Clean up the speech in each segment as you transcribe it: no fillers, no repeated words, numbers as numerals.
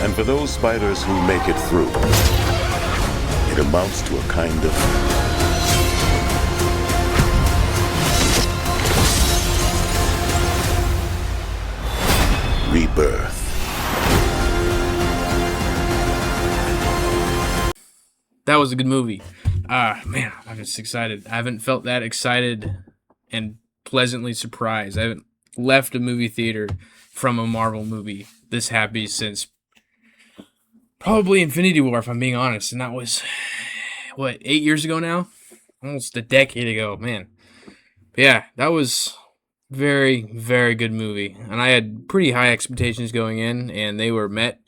And for those spiders who make it through, it amounts to a kind of rebirth. That was a good movie. Man, I'm just excited. I haven't felt that excited and pleasantly surprised. I haven't left a movie theater from a Marvel movie this happy since probably Infinity War, if I'm being honest. And that was, what, 8 years ago now? Almost a decade ago, man. But yeah, that was very, very good movie. And I had pretty high expectations going in, and they were met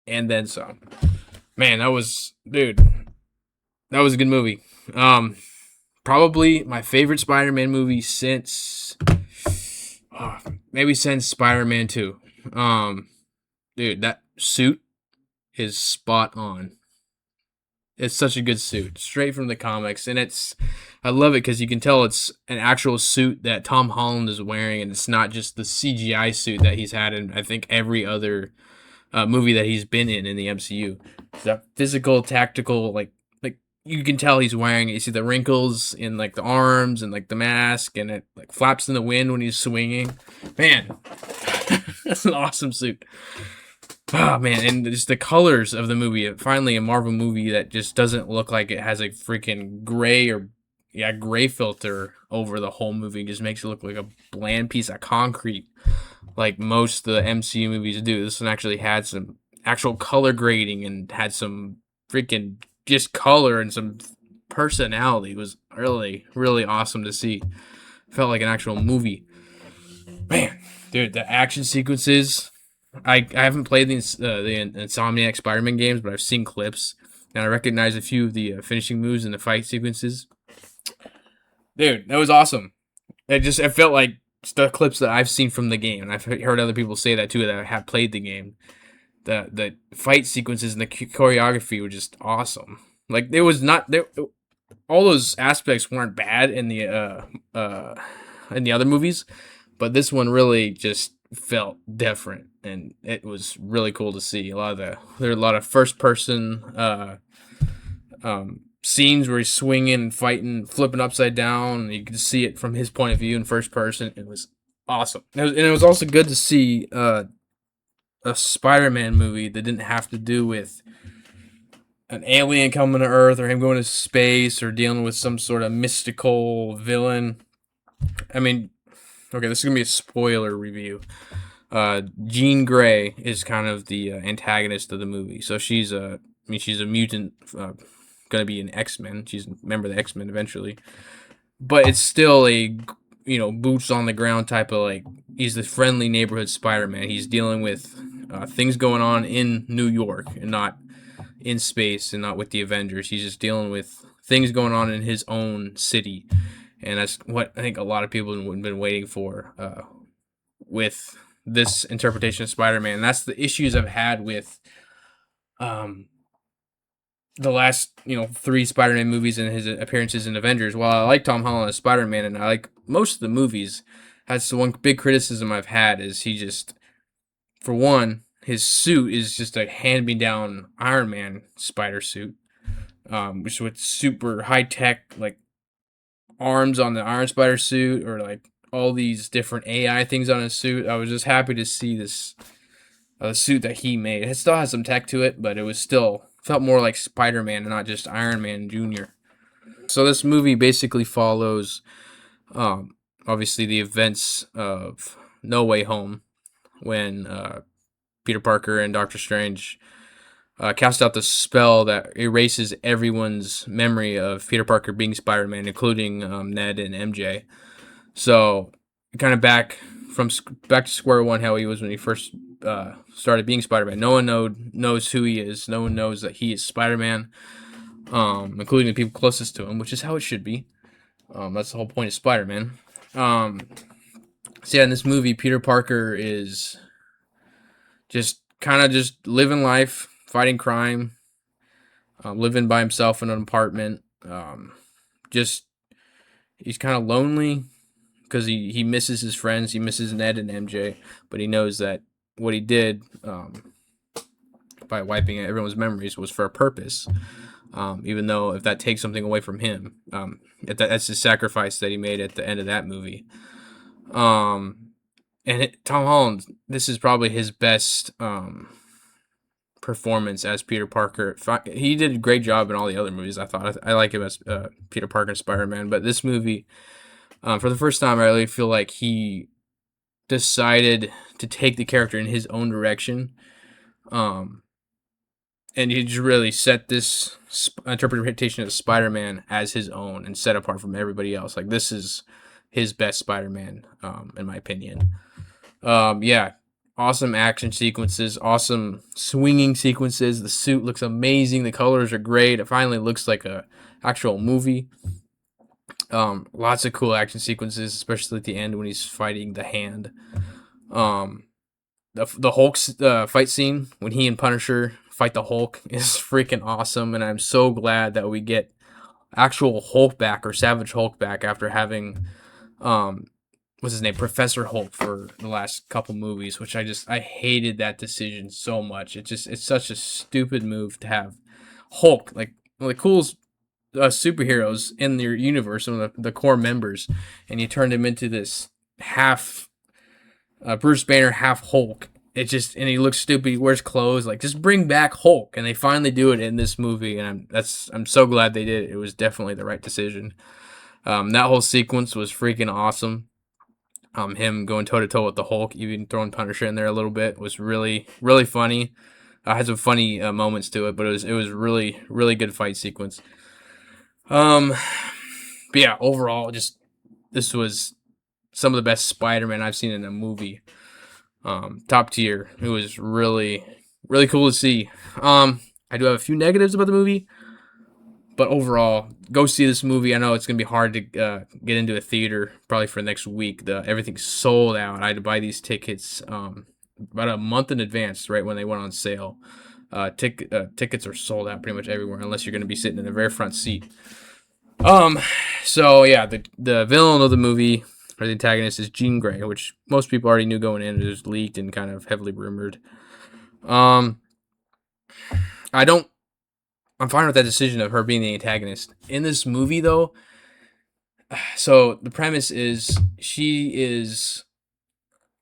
and then some. Man, that was, dude, that was a good movie. Probably my favorite Spider-Man movie since, maybe since Spider-Man 2. Dude, that suit is spot on. It's such a good suit, straight from the comics, and I love it because you can tell it's an actual suit that Tom Holland is wearing, and it's not just the CGI suit that he's had in, I think, every other movie that he's been in the MCU. It's that physical, tactical, like you can tell he's wearing it. You see the wrinkles in like the arms and like the mask, and it like flaps in the wind when he's swinging. Man, that's an awesome suit. Oh man, and just the colors of the movie. Finally, a Marvel movie that just doesn't look like it has a freaking gray filter over the whole movie. It just makes it look like a bland piece of concrete, like most of the MCU movies do. This one actually had some actual color grading and had some freaking just color and some personality. It was really, really awesome to see. Felt like an actual movie. Man, dude, the action sequences. I haven't played the Insomniac Spider-Man games, but I've seen clips, and I recognize a few of the finishing moves and the fight sequences. Dude, that was awesome. I felt like the clips that I've seen from the game, and I've heard other people say that too that have played the game. The fight sequences and the choreography were just awesome. Like it was not there. All those aspects weren't bad in the other movies, but this one really just felt different, and it was really cool to see. There are a lot of first person scenes where he's swinging and fighting, flipping upside down. And you can see it from his point of view in first person. It was awesome, and it was also good to see a Spider-Man movie that didn't have to do with an alien coming to Earth or him going to space or dealing with some sort of mystical villain. I mean, okay, this is gonna be a spoiler review. Jean Grey is kind of the antagonist of the movie. So she's a mutant, gonna be an X-Men. She's a member of the X-Men eventually, but it's still a boots on the ground type of like he's the friendly neighborhood Spider-Man. He's dealing with things going on in New York and not in space and not with the Avengers. He's just dealing with things going on in his own city. And that's what I think a lot of people have been waiting for with this interpretation of Spider-Man. And that's the issues I've had with the last 3 Spider-Man movies and his appearances in Avengers. While I like Tom Holland as Spider-Man and I like most of the movies, that's the one big criticism I've had is he just, for one, his suit is just a hand-me-down Iron Man spider suit, which with super high-tech like arms on the Iron Spider suit or like all these different AI things on his suit. I was just happy to see this suit that he made. It still has some tech to it, but it was still felt more like Spider-Man and not just Iron Man Jr. So this movie basically follows obviously the events of No Way Home when Peter Parker and Doctor Strange cast out the spell that erases everyone's memory of Peter Parker being Spider-Man, including Ned and MJ. So kind of back to square one how he was when he first started being Spider-Man. No one knows who he is. No one knows that he is Spider-Man, including the people closest to him, which is how it should be. That's the whole point of Spider-Man. So yeah, in this movie, Peter Parker is just living life, fighting crime, living by himself in an apartment. He's kind of lonely because he misses his friends. He misses Ned and MJ, but he knows that what he did by wiping everyone's memories was for a purpose. Even though if that takes something away from him, that's the sacrifice that he made at the end of that movie. Tom Holland, this is probably his best performance as Peter Parker. He did a great job in all the other movies. I thought I like him as Peter Parker and Spider-Man, but this movie, for the first time, I really feel like he decided to take the character in his own direction, and he just really set this interpretation of Spider-Man as his own and set apart from everybody else. Like, this is his best Spider-Man, in my opinion. Yeah, awesome action sequences, awesome swinging sequences. The suit looks amazing. The colors are great. It finally looks like a actual movie. Lots of cool action sequences, especially at the end when he's fighting the Hand. The Hulk's fight scene when he and Punisher fight the Hulk is freaking awesome, and I'm so glad that we get actual Hulk back, or Savage Hulk back, after having what's his name, Professor Hulk, for the last couple movies, which I hated that decision so much. It's such a stupid move to have Hulk, like one of the coolest superheroes in your universe, one of the core members, and you turned him into this half Bruce Banner, half Hulk. And he looks stupid. He wears clothes. Like, just bring back Hulk, and they finally do it in this movie, and I'm so glad they did it. It was definitely the right decision. That whole sequence was freaking awesome. Him going toe to toe with the Hulk, even throwing Punisher in there a little bit, was really, really funny. Had some funny moments to it, but it was really, really good fight sequence. But yeah, overall, this was some of the best Spider-Man I've seen in a movie. Top tier. It was really, really cool to see. I do have a few negatives about the movie, but overall, go see this movie. I know it's gonna be hard to get into a theater probably for next week. Everything's sold out. I had to buy these tickets about a month in advance, right when they went on sale. Tickets are sold out pretty much everywhere, unless you're gonna be sitting in the very front seat. So yeah, the villain of the movie, or the antagonist, is Jean Grey, which most people already knew going in. It was leaked and kind of heavily rumored. I'm fine with that decision of her being the antagonist. In this movie, though, so the premise is she is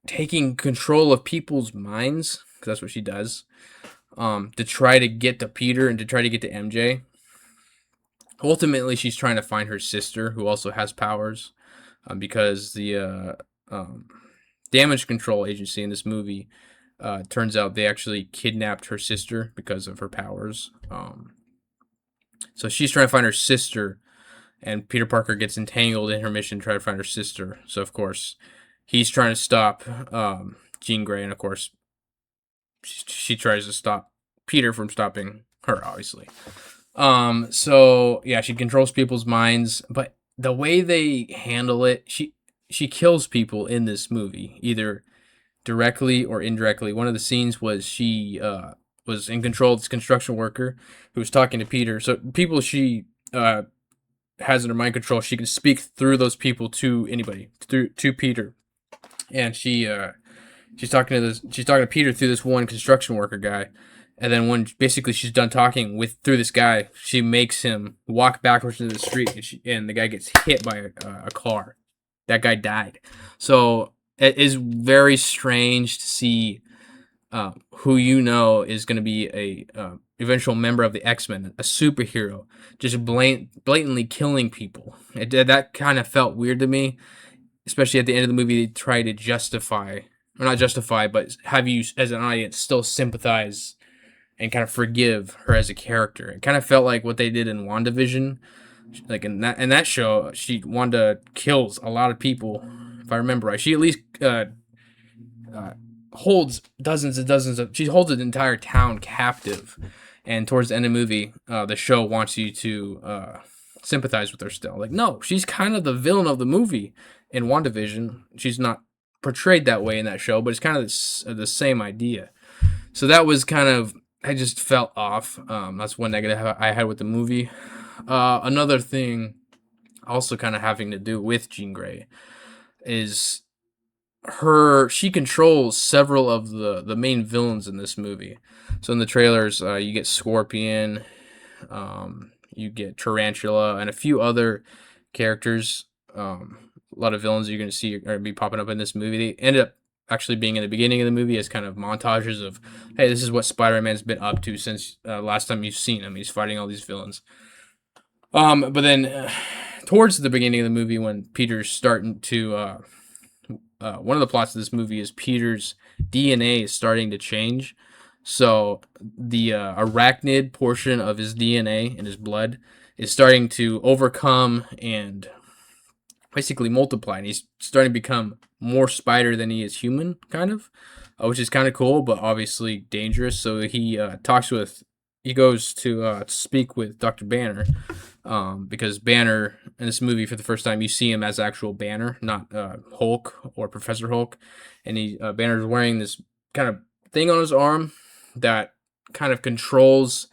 taking control of people's minds, because that's what she does, to try to get to Peter and to try to get to MJ. Ultimately, she's trying to find her sister, who also has powers, because the damage control agency in this movie, turns out they actually kidnapped her sister because of her powers. So she's trying to find her sister, and Peter Parker gets entangled in her mission to try to find her sister. So, of course, he's trying to stop Jean Grey, and, of course, she tries to stop Peter from stopping her, obviously. So, yeah, she controls people's minds, but the way they handle it, she kills people in this movie, either directly or indirectly. One of the scenes was she was in control of this construction worker who was talking to Peter. So people she has in her mind control, she can speak through those people to anybody, to Peter. And she's talking to Peter through this one construction worker guy. And then when basically she's done talking through this guy, she makes him walk backwards into the street, and the guy gets hit by a car. That guy died. So it is very strange to see who is going to be a eventual member of the X-Men, a superhero, just blatantly killing people. That kind of felt weird to me, especially at the end of the movie. They try to justify, or not justify, but have you as an audience still sympathize and kind of forgive her as a character. It kind of felt like what they did in WandaVision. Like in that show, Wanda kills a lot of people, if I remember right. She at least holds dozens and dozens of. She holds an entire town captive, and towards the end of the movie, the show wants you to sympathize with her still. Like, no, she's kind of the villain of the movie in WandaVision. She's not portrayed that way in that show, but it's kind of the same idea. So that was kind of, I just felt off. That's one negative I had with the movie. Another thing, also kind of having to do with Jean Grey, is she controls several of the main villains in this movie. So in the trailers, you get Scorpion, you get Tarantula, and a few other characters. A lot of villains you're going to see are going to be popping up in this movie. They end up actually being in the beginning of the movie as kind of montages of, hey, this is what Spider-Man's been up to since last time you've seen him. He's fighting all these villains. But then towards the beginning of the movie, when Peter's starting to one of the plots of this movie is Peter's DNA is starting to change. So the arachnid portion of his DNA in his blood is starting to overcome and basically multiply, and he's starting to become more spider than he is human, kind of, which is kind of cool, but obviously dangerous. So he goes to speak with Dr. Banner, because Banner in this movie, for the first time, you see him as actual Banner, not Hulk or Professor Hulk, and Banner's wearing this kind of thing on his arm that kind of controls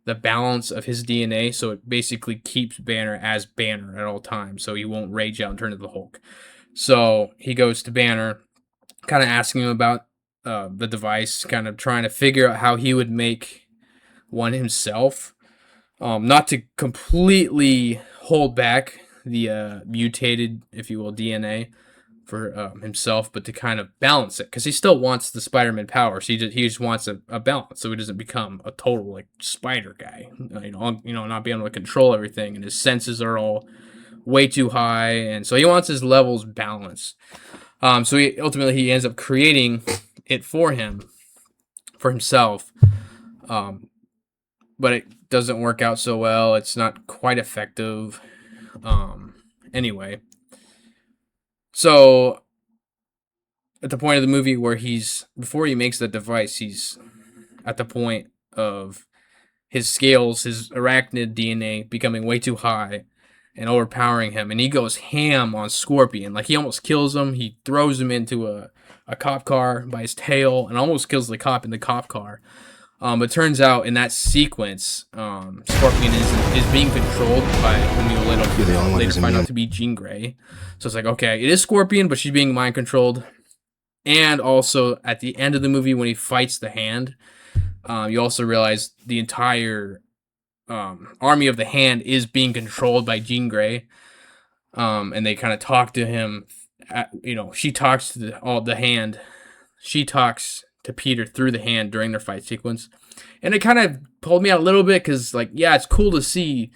the balance of his DNA, so it basically keeps Banner as Banner at all times, so he won't rage out and turn into the Hulk. So he goes to Banner, kind of asking him about the device, kind of trying to figure out how he would make one himself, not to completely hold back the mutated, if you will, DNA for himself, but to kind of balance it, because he still wants the Spider-Man power. So he just wants a balance, so he doesn't become a total like spider guy. Not being able to control everything, and his senses are all way too high, and so he wants his levels balanced. So he ends up creating it for himself. But it doesn't work out so well. It's not quite effective. Anyway. So, at the point of the movie where before he makes the device, he's at the point of his scales, his arachnid DNA becoming way too high and overpowering him. And he goes ham on Scorpion. Like, he almost kills him. He throws him into a cop car by his tail and almost kills the cop in the cop car. It turns out in that sequence, Scorpion is being controlled by whom you will later find out to be Jean Grey. So it's like, okay, it is Scorpion, but she's being mind controlled. And also at the end of the movie, when he fights the Hand, you also realize the entire army of the Hand is being controlled by Jean Grey. And they kind of talk to him. She talks to the Hand. She talks to Peter through the Hand during their fight sequence, and it kind of pulled me out a little bit, because like, yeah, it's cool to see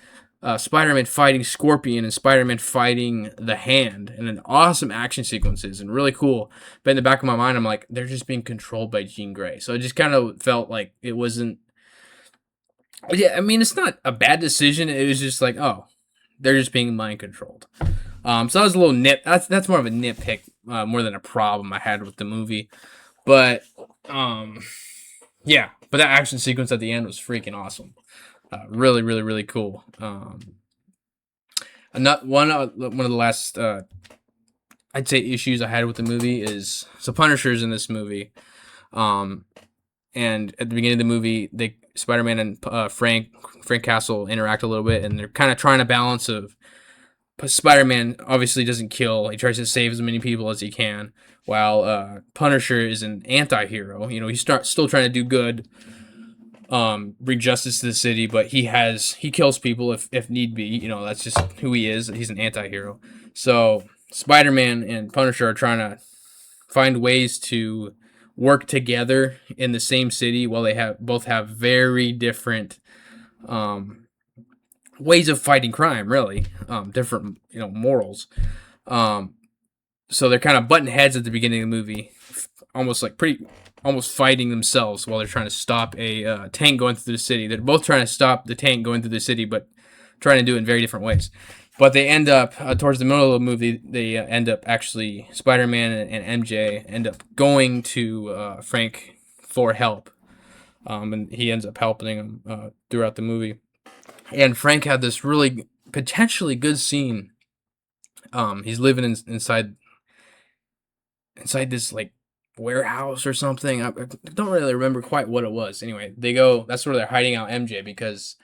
Spider-Man fighting Scorpion and Spider-Man fighting the Hand, and an awesome action sequences and really cool. But in the back of my mind, I'm like, they're just being controlled by Jean Grey, so it just kind of felt like it wasn't. Yeah, I mean, it's not a bad decision. It was just like, oh, they're just being mind controlled. So that was a little that's more of a nitpick, more than a problem I had with the movie. But, yeah, but that action sequence at the end was freaking awesome. Really, really, really cool. One of the last, I'd say, issues I had with the movie is, so Punisher's in this movie. And at the beginning of the movie, Spider-Man and Frank Castle interact a little bit, and they're kind of trying to balance of, Spider-Man obviously doesn't kill. He tries to save as many people as he can, while Punisher is an anti-hero. He's still trying to do good, bring justice to the city, but he kills people if need be. That's just who he is. He's an anti-hero. So Spider-Man and Punisher are trying to find ways to work together in the same city, while they both have very different ways of fighting crime, really, different morals. So they're kind of butting heads at the beginning of the movie, almost fighting themselves while they're trying to stop a tank going through the city. They're both trying to stop the tank going through the city, but trying to do it in very different ways. But they end up, towards the middle of the movie, they end up actually, Spider-Man and MJ end up going to Frank for help. And he ends up helping him throughout the movie. And Frank had this really potentially good scene. He's living inside this like warehouse or something. I don't really remember quite what it was. Anyway, that's where they're hiding out MJ, because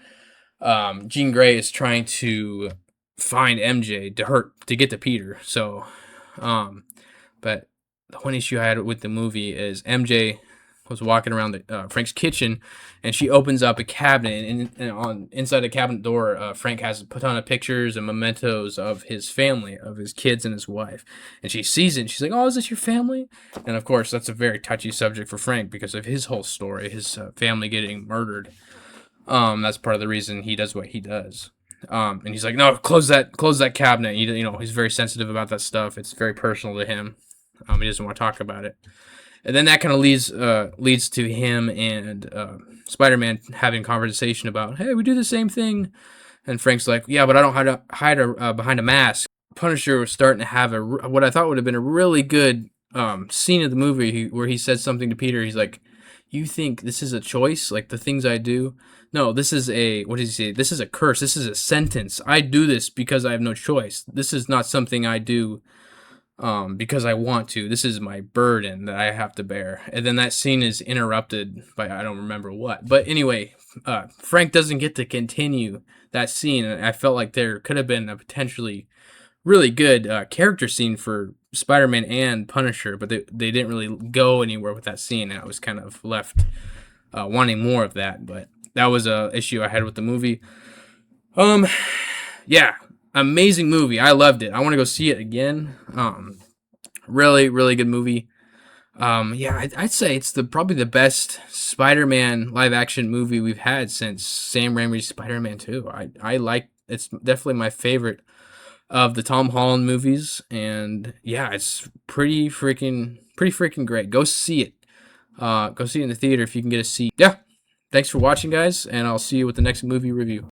Jean Grey is trying to find MJ to get to Peter. So, but the one issue I had with the movie is MJ was walking around Frank's kitchen, and she opens up a cabinet, and on inside the cabinet door, Frank has a ton of pictures and mementos of his family, of his kids and his wife. And she sees it, and she's like, "Oh, is this your family?" And of course, that's a very touchy subject for Frank because of his whole story, his family getting murdered. That's part of the reason he does what he does. And he's like, "No, close that cabinet." He's very sensitive about that stuff. It's very personal to him. He doesn't want to talk about it. And then that kind of leads to him and Spider-Man having a conversation about, hey, we do the same thing. And Frank's like, yeah, but I don't hide behind a mask. Punisher was starting to have what I thought would have been a really good scene of the movie where he said something to Peter. He's like, you think this is a choice, like the things I do? No, this is what does he say? This is a curse. This is a sentence. I do this because I have no choice. This is not something I do because I want to. This is my burden that I have to bear. And then that scene is interrupted by I don't remember what. But anyway, Frank doesn't get to continue that scene, and I felt like there could have been a potentially really good character scene for Spider-Man and Punisher, but they didn't really go anywhere with that scene, and I was kind of left wanting more of that. But that was a issue I had with the movie. Yeah. Amazing movie. I loved it. I want to go see it again. Really, really good movie. Yeah, I'd say it's probably the best Spider-Man live action movie we've had since Sam Raimi's Spider-Man 2. I like it's definitely my favorite of the Tom Holland movies, and yeah, it's pretty freaking great. Go see it. Go see it in the theater if you can get a seat. Yeah. Thanks for watching, guys, and I'll see you with the next movie review.